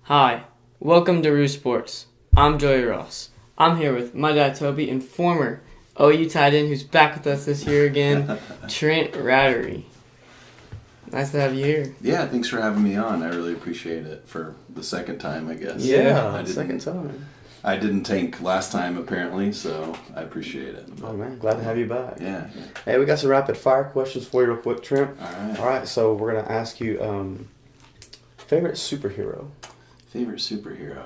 Hi, welcome to RooSports. I'm Joey Ross. I'm here with my dad Toby and former OU tight end who's back with us this year again, Trent Ratterree. Nice to have you here. Yeah, thanks for having me on. I really appreciate it for the second time, I guess. Yeah, second time. I didn't tank last time, apparently, so I appreciate it. Oh, man, glad to have you back. Yeah. Hey, we got some rapid fire questions for you real quick, Trent. All right. So we're going to ask you favorite superhero. Favorite superhero?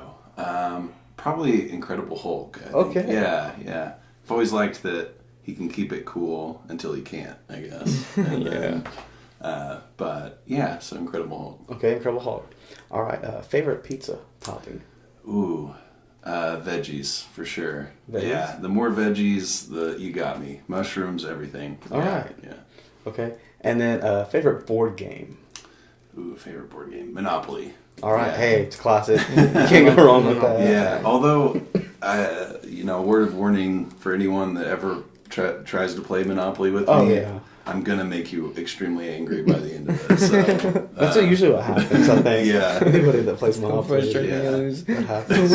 Probably Incredible Hulk. I think. Okay. Yeah. I've always liked that he can keep it cool until he can't, I guess. And then, but yeah, so Incredible Hulk. Okay, Incredible Hulk. All right, favorite pizza topping. Ooh, veggies for sure. Veggies? Yeah, the more veggies, you got me. Mushrooms, everything. All yeah, right. Yeah. Okay, and then favorite board game. Ooh, favorite board game, Monopoly. All right, Yeah. Hey, it's classic. You can't go wrong with that. Yeah, although, word of warning for anyone that ever tries to play Monopoly with Oh, me, yeah. I'm going to make you extremely angry by the end of this. So, That's usually what happens, I think. Yeah. Anybody that plays Monopoly. Frustrating yeah. to lose. That happens.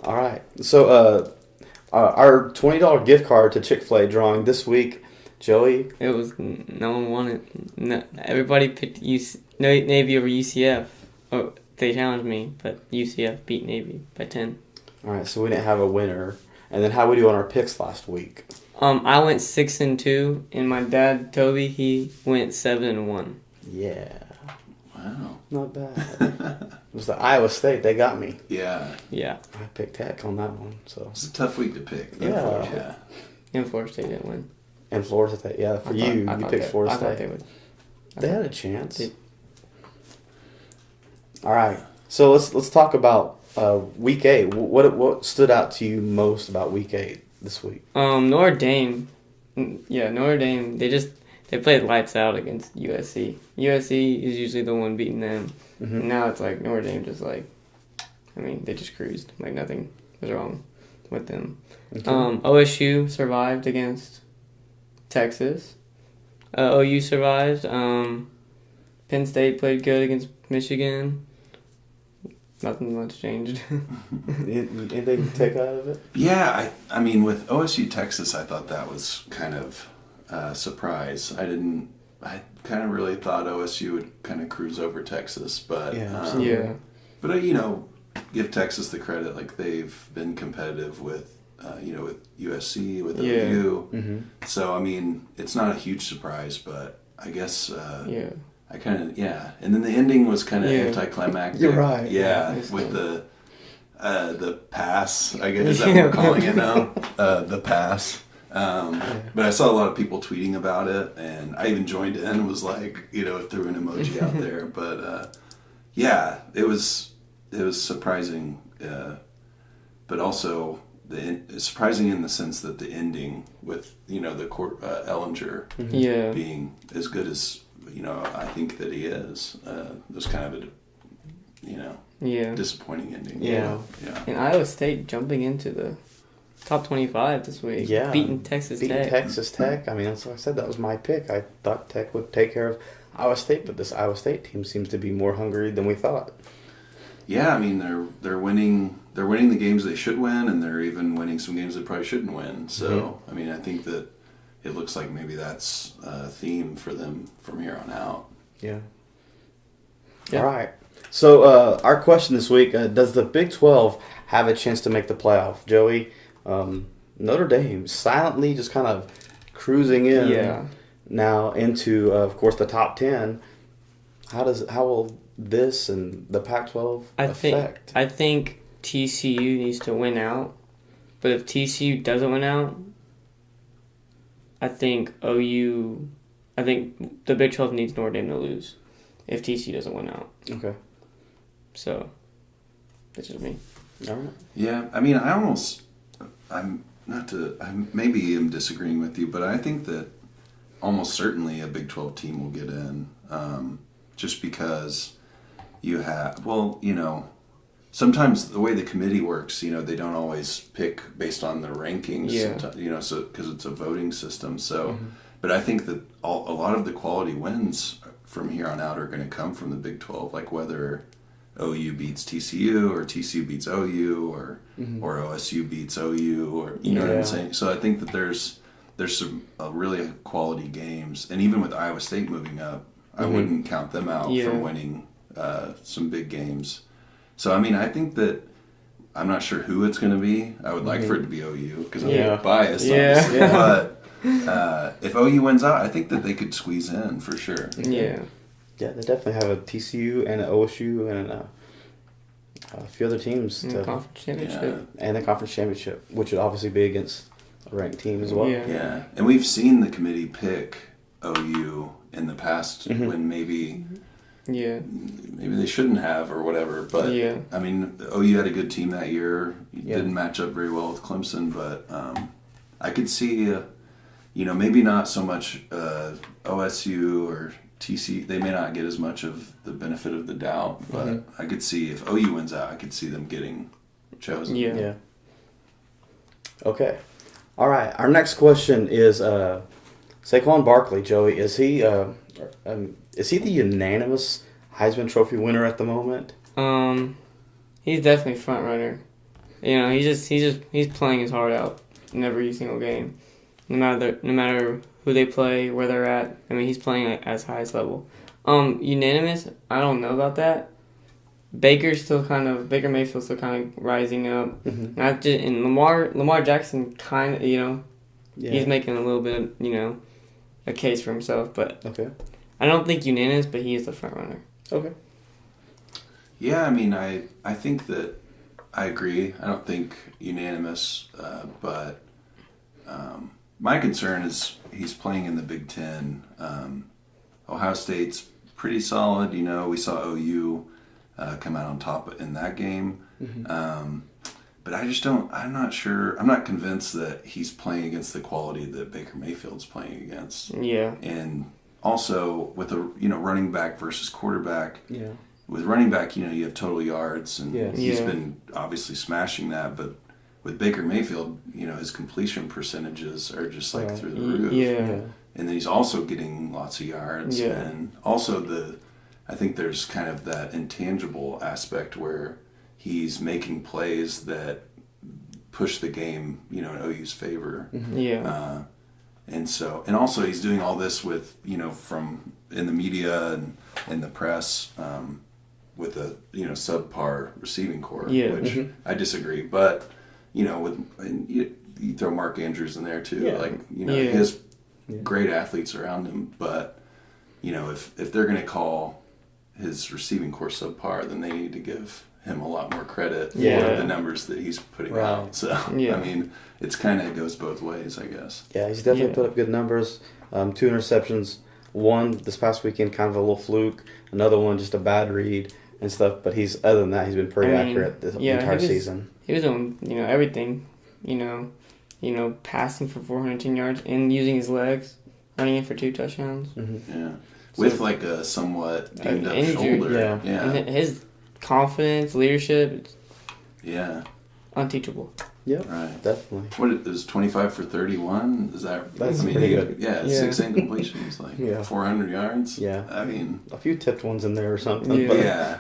All right. So, our $20 gift card to Chick-fil-A drawing this week, Joey. It was, no one won it. No, everybody picked Navy over UCF. Oh, they challenged me, but UCF beat Navy by 10. All right, so we didn't have a winner. And then how we do on our picks last week? I went 6-2, and my dad Toby he went 7-1. Yeah, wow. not bad. It was the Iowa State. They got me. Yeah. Yeah, I picked Tech on that one. So It's a tough week to pick. Yeah. Yeah. and Florida State didn't win. and Florida State. Yeah, for you picked Florida I thought State. they would. They had a chance. They- All right, so let's talk about week 8. What stood out to you most about week 8 this week? Notre Dame. Yeah, Notre Dame. They played lights out against USC. USC is usually the one beating them. Mm-hmm. And now it's like Notre Dame they just cruised. Like nothing was wrong with them. Okay. OSU survived against Texas. OU survived. Penn State played good against Michigan. Nothing much changed. Anything to take out of it? Yeah, I mean, with OSU Texas, I thought that was kind of a surprise. I kind of really thought OSU would kind of cruise over Texas, but Yeah. But give Texas the credit, like they've been competitive with with USC, with OU. Mm-hmm. So I mean, it's not a huge surprise, but I guess Yeah. I kind of and then the ending was kind of Yeah. anticlimactic. You're right. Yeah, It's with cool. the pass, I guess is that what we're calling it now? The pass. But I saw a lot of people tweeting about it, and I even joined in and was like, threw an emoji out there. But it was surprising, but also surprising in the sense that the ending with the Ellinger Yeah. being as good as I think that he is. It was kind of a Yeah. disappointing ending. Yeah. Yeah. And Iowa State jumping into the top 25 this week. Yeah. Beating Texas Tech. Texas Tech. I mean, that's what I said. That was my pick. I thought Tech would take care of Iowa State, but this Iowa State team seems to be more hungry than we thought. Yeah, I mean they're winning the games they should win, and they're even winning some games they probably shouldn't win. So I mean I think that it looks like maybe that's a theme for them from here on out. Yeah. Yeah. All right. So our question this week: does the Big 12 have a chance to make the playoff? Joey, Notre Dame silently just kind of cruising in now into, of course, the top 10. How will this and the Pac-12 affect? I think TCU needs to win out. But if TCU doesn't win out, I think the Big 12 needs Notre Dame to lose if TCU doesn't win out. Okay. So, that's just me. All right. Yeah, I mean I maybe am disagreeing with you, but I think that almost certainly a Big 12 team will get in, just because you have sometimes the way the committee works, they don't always pick based on the rankings. Yeah. So because it's a voting system. So, but I think that a lot of the quality wins from here on out are going to come from the Big 12, like whether OU beats TCU or TCU beats OU or OSU beats OU, or you know what I'm saying. So I think that there's some really quality games, and even with Iowa State moving up, I wouldn't count them out from winning some big games. So I mean, I think that I'm not sure who it's going to be. I would like for it to be OU because I'm biased, obviously. But if OU wins out, I think that they could squeeze in for sure. Yeah. Yeah, they definitely have a TCU and an OSU and a few other teams. And the conference championship. And the conference championship, which would obviously be against a ranked team as well. Yeah. And we've seen the committee pick OU in the past when maybe they shouldn't have or whatever. But, I mean, OU had a good team that year. Didn't match up very well with Clemson, but I could see, maybe not so much OSU or TC, they may not get as much of the benefit of the doubt, but I could see if OU wins out, I could see them getting chosen. Yeah. Okay. All right. Our next question is Saquon Barkley. Joey, is he the unanimous Heisman Trophy winner at the moment? He's definitely front runner. He's playing his heart out in every single game, no matter who they play, where they're at. I mean, he's playing at his highest level. Unanimous, I don't know about that. Baker Mayfield's still kind of rising up. Not just, and Lamar Jackson kind of, he's making a little bit of, a case for himself. But I don't think unanimous, but he is the front runner. Okay. Yeah, I mean, I think that I agree. I don't think unanimous, but my concern is he's playing in the Big Ten. Ohio State's pretty solid. We saw OU come out on top in that game. But I'm not sure. I'm not convinced that he's playing against the quality that Baker Mayfield's playing against. Yeah. And also with a running back versus quarterback. Yeah. With running back, you have total yards, and he's Yeah. been obviously smashing that. But with Baker Mayfield, his completion percentages are just like through the roof. Yeah. And then he's also getting lots of yards. Yeah. And also I think there's kind of that intangible aspect where he's making plays that push the game, in OU's favor. Yeah. And also he's doing all this with, from in the media and in the press, with a, subpar receiving core, which I disagree. But, you throw Mark Andrews in there too. He has great athletes around him. But, if they're going to call his receiving core subpar, then they need to give him a lot more credit for the numbers that he's putting out. So, I mean, it's kind of goes both ways, I guess. Yeah, he's definitely put up good numbers. 2 interceptions. One this past weekend, kind of a little fluke. Another one, just a bad read and stuff. But other than that, he's been pretty accurate this entire season. He was doing, everything. Passing for 410 yards and using his legs, running in for 2 touchdowns. Yeah. With like a somewhat dinged up shoulder. Yeah. And his confidence, leadership, unteachable. Yeah, right. Definitely. What is 25 for 31? Is that? That's pretty good. Yeah, 6 incompletions, like 400 yards. Yeah. I mean, a few tipped ones in there or something. Yeah.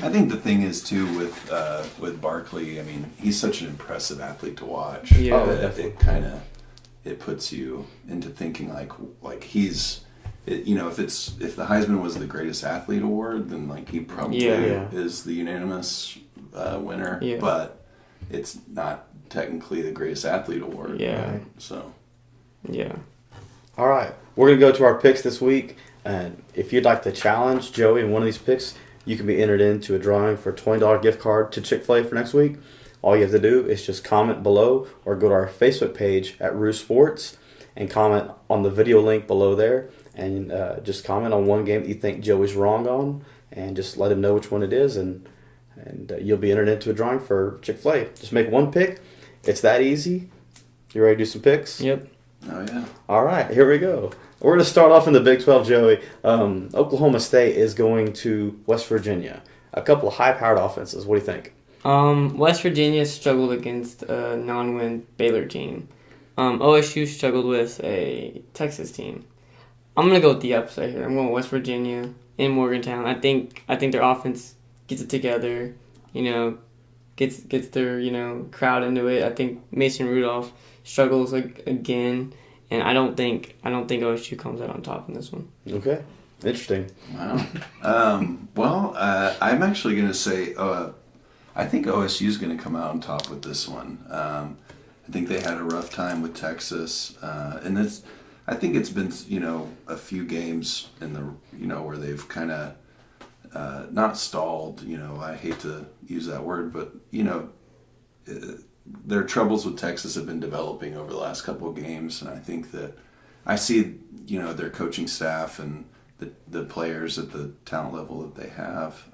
I think the thing is too with Barkley. I mean, he's such an impressive athlete to watch. Yeah. That it puts you into thinking like he's. If the Heisman was the greatest athlete award, then he probably is the unanimous winner. Yeah. But it's not technically the greatest athlete award. Yeah. Right? So. Yeah. All right, we're gonna go to our picks this week, and if you'd like to challenge Joey in one of these picks, you can be entered into a drawing for a $20 gift card to Chick-fil-A for next week. All you have to do is just comment below or go to our Facebook page at RooSports and comment on the video link below there. And just comment on one game that you think Joey's wrong on, and just let him know which one it is, and you'll be entered into a drawing for Chick-fil-A. Just make one pick. It's that easy. You ready to do some picks? Yep. Oh, yeah. All right, here we go. We're going to start off in the Big 12, Joey. Oklahoma State is going to West Virginia. A couple of high-powered offenses. What do you think? West Virginia struggled against a non-win Baylor team. OSU struggled with a Texas team. I'm gonna go with the upset here. I'm going West Virginia in Morgantown. I think their offense gets it together. Gets their crowd into it. I think Mason Rudolph struggles again, and I don't think OSU comes out on top in this one. Okay, interesting. Wow. I'm actually going to say I think OSU is going to come out on top with this one. I think they had a rough time with Texas, and I think it's been a few games in the where they've kind of not stalled. I hate to use that word, but their troubles with Texas have been developing over the last couple of games, and I think that I see their coaching staff and the players at the talent level that they have.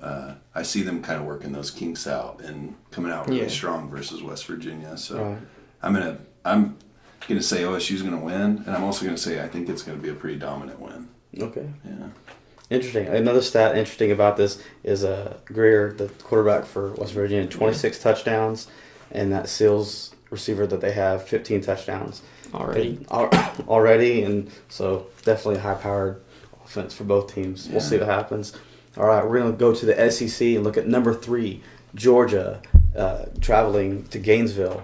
I see them kind of working those kinks out and coming out really strong versus West Virginia. So right. I'm gonna say OSU's gonna win, and I'm also gonna say I think it's gonna be a pretty dominant win. Okay. Yeah. Interesting. Another stat interesting about this is Greer, the quarterback for West Virginia, 26 touchdowns, and that Seals receiver that they have, 15 touchdowns already, and so definitely a high-powered offense for both teams. We'll see what happens. All right, we're going to go to the SEC and look at number 3, Georgia, traveling to Gainesville.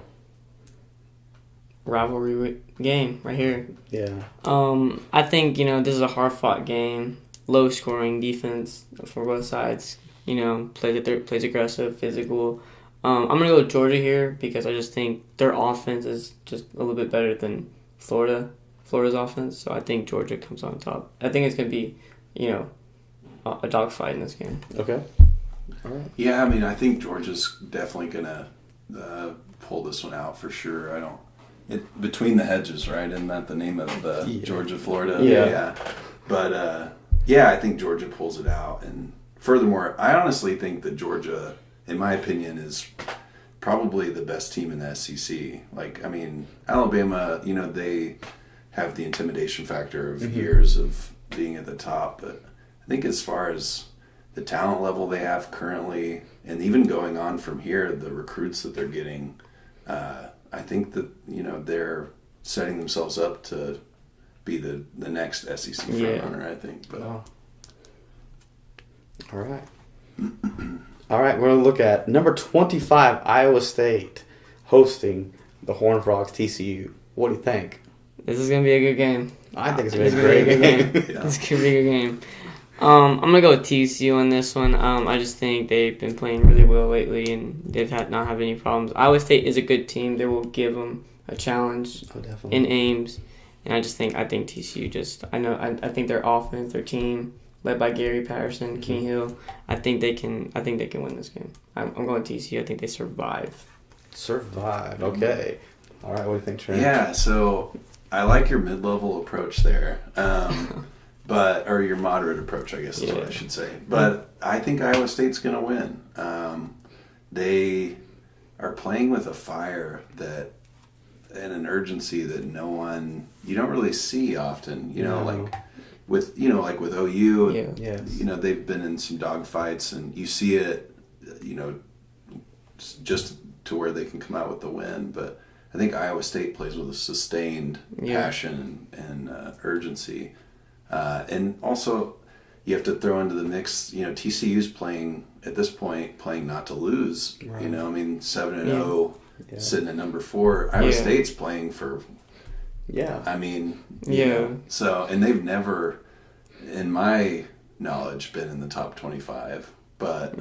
Rivalry game right here. Yeah. I think this is a hard-fought game. Low-scoring defense for both sides. Plays aggressive, physical. I'm gonna go with Georgia here because I just think their offense is just a little bit better than Florida's offense. So I think Georgia comes on top. I think it's gonna be, a dogfight in this game. Okay. All right. Yeah, I think Georgia's definitely gonna pull this one out for sure. Between the hedges, right? Isn't that the name of the Georgia Florida? Yeah. But I think Georgia pulls it out, and furthermore, I honestly think that Georgia, in my opinion, is probably the best team in the SEC. Alabama, they have the intimidation factor of years of being at the top, but I think as far as the talent level they have currently, and even going on from here, the recruits that they're getting, I think that they're setting themselves up to be the next SEC frontrunner. I think. But wow. All right. All right, we're going to look at number 25, Iowa State, hosting the Horned Frogs, TCU. What do you think? This is going to be a good game. I think it's going to be a great game. This could be a good game. I'm going to go with TCU on this one. I just think they've been playing really well lately, and they've not have any problems. Iowa State is a good team. They will give them a challenge in Ames. And I think TCU I think their offense, their team, led by Gary Patterson, King Hill, I think they can win this game. I'm going TCU. I think they survive. Okay. All right, what do you think, Trent? Yeah, so I like your mid-level approach there. Or your moderate approach, I guess is what I should say. But I think Iowa State's going to win. They are playing with a fire and an urgency that you don't really see often. With OU, they've been in some dogfights, and you see it, just to where they can come out with the win. But I think Iowa State plays with a sustained passion and urgency. And also, you have to throw into the mix, TCU's playing not to lose. Right. 7-0, sitting at number 4. Iowa State's playing for. Yeah. So, and they've never, in my knowledge, been in the top 25. But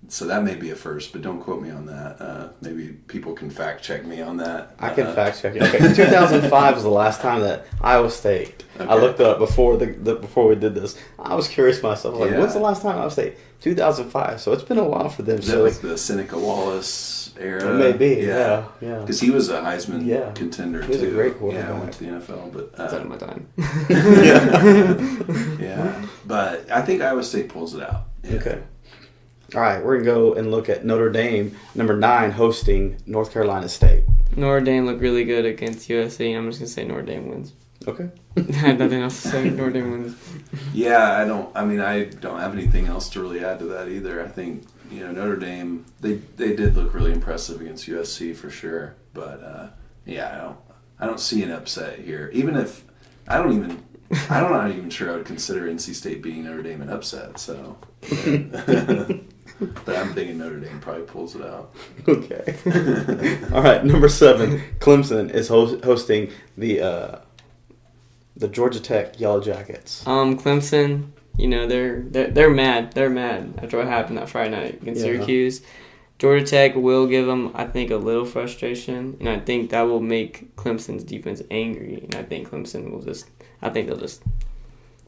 so that may be a first, but don't quote me on that. Maybe people can fact check me on that. I can fact check you. Okay, 2005 was the last time that Iowa State. Okay. I looked up before before we did this. I was curious myself. When's the last time Iowa State? 2005. So it's been a while for them. Is that like the Seneca Wallace era? It may be. Yeah. Because he was a Heisman contender too. He was a great quarterback. Yeah, went to the NFL, but that's out of my time. Yeah, but I think Iowa State pulls it out. Yeah. Okay. All right, we're going to go and look at Notre Dame, number 9, hosting North Carolina State. Notre Dame looked really good against USC. I'm just going to say Notre Dame wins. Okay. I have nothing else to say. Notre Dame wins. Yeah, I don't have anything else to really add to that either. I think, Notre Dame, they did look really impressive against USC for sure. But, I don't see an upset here. Even if, I don't even I'm not even sure I would consider NC State beating Notre Dame an upset. So, but I'm thinking Notre Dame probably pulls it out. Okay. All right, number 7, Clemson is hosting the Georgia Tech Yellow Jackets. Clemson, they're mad. They're mad after what happened that Friday night against Syracuse. Georgia Tech will give them, I think, a little frustration, and I think that will make Clemson's defense angry. And I think Clemson will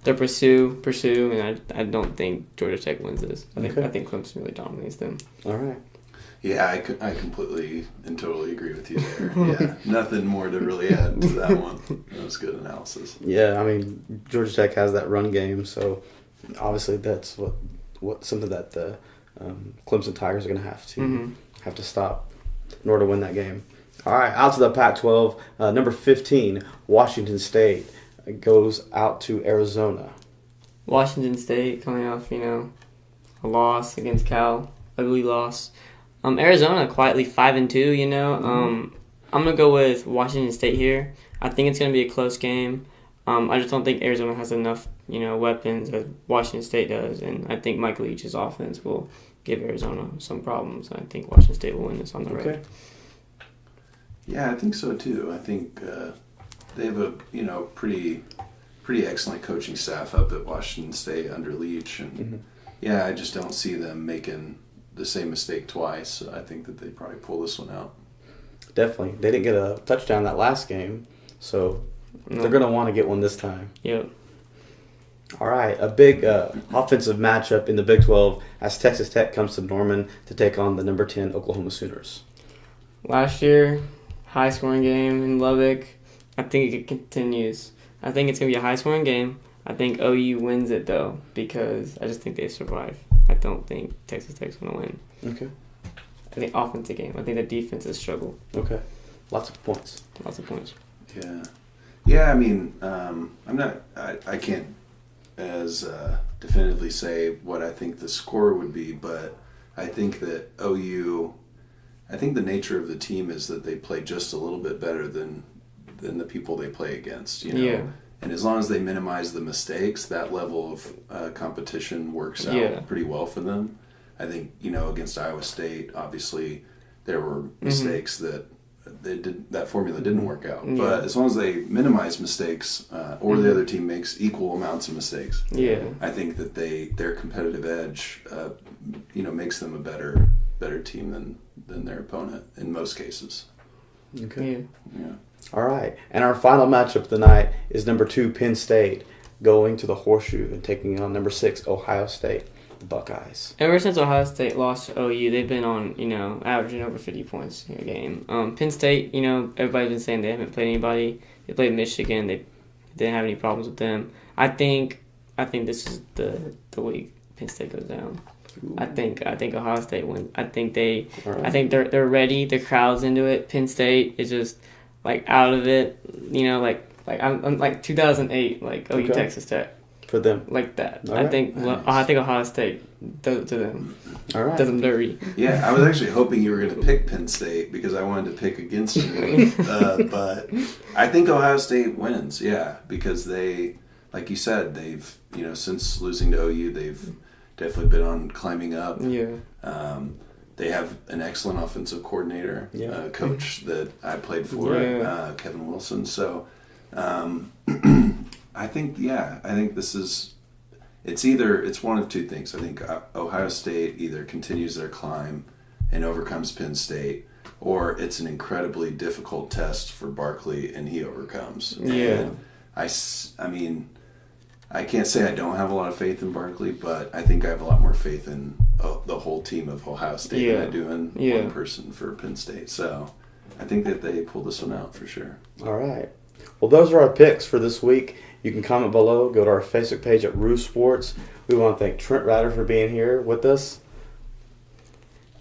they'll pursue, and I don't think Georgia Tech wins this. I think Clemson really dominates them. All right. Yeah, I completely and totally agree with you there. Yeah, nothing more to really add to that one. That was good analysis. Yeah, I mean, Georgia Tech has that run game, so obviously that's what something that the Clemson Tigers are going to have to stop in order to win that game. All right, out to the Pac-12. Number 15, Washington State goes out to Arizona. Washington State coming off, a loss against Cal, ugly loss. Arizona quietly 5-2. I'm gonna go with Washington State here. I think it's gonna be a close game. I just don't think Arizona has enough, weapons as Washington State does, and I think Mike Leach's offense will give Arizona some problems. I think Washington State will win this on the road. Yeah, I think so too. I think they have a pretty excellent coaching staff up at Washington State under Leach, and I just don't see them making the same mistake twice. So I think that they probably pull this one out. Definitely, they didn't get a touchdown that last game, so they're going to want to get one this time. Yep. All right, a big offensive matchup in the Big 12 as Texas Tech comes to Norman to take on the number 10 Oklahoma Sooners. Last year, high-scoring game in Lubbock. I think it continues. I think it's going to be a high-scoring game. I think OU wins it, though, because I just think they survive. I don't think Texas Tech's going to win. Okay. I think offensive game. I think the defenses struggle. Okay. Lots of points. Yeah. Yeah, I mean, I can't as definitively say what I think the score would be, but I think that OU, I think the nature of the team is that they play just a little bit better than the people they play against, Yeah. And as long as they minimize the mistakes, that level of competition works out pretty well for them. I think, against Iowa State, obviously there were mistakes that that formula didn't work out. Yeah. But as long as they minimize mistakes, or the other team makes equal amounts of mistakes, I think that their competitive edge, makes them a better team than their opponent in most cases. Okay. Yeah. All right, and our final matchup of the night is number 2 Penn State going to the Horseshoe and taking on number 6 Ohio State, the Buckeyes. Ever since Ohio State lost to OU, they've been on, averaging over 50 points a game. Penn State, everybody's been saying they haven't played anybody. They played Michigan. They didn't have any problems with them. I think this is the week Penn State goes down. Ooh. I think Ohio State wins. I think I think they're ready. The crowd's into it. Penn State is just out of it. I'm like 2008, OU Texas Tech. For them. Like that. All right. I think Ohio State does it to them. All right. Does them dirty. Yeah, I was actually hoping you were going to pick Penn State because I wanted to pick against you. But I think Ohio State wins, because they, like you said, they've, since losing to OU, they've definitely been on climbing up. Yeah. They have an excellent offensive coordinator, coach that I played for, Kevin Wilson. So I think this is, it's one of two things. I think Ohio State either continues their climb and overcomes Penn State, or it's an incredibly difficult test for Barkley and he overcomes. Yeah. And I can't say I don't have a lot of faith in Barkley, but I think I have a lot more faith in the whole team of Ohio State than I do in one person for Penn State. So I think that they pull this one out for sure. All right. Well, those are our picks for this week. You can comment below. Go to our Facebook page at RooSports. We want to thank Trent Ratterree for being here with us.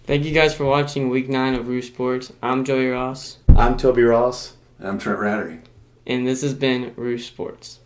Thank you guys for watching Week 9 of RooSports. I'm Joey Ross. I'm Toby Ross. And I'm Trent Ratterree. And this has been RooSports.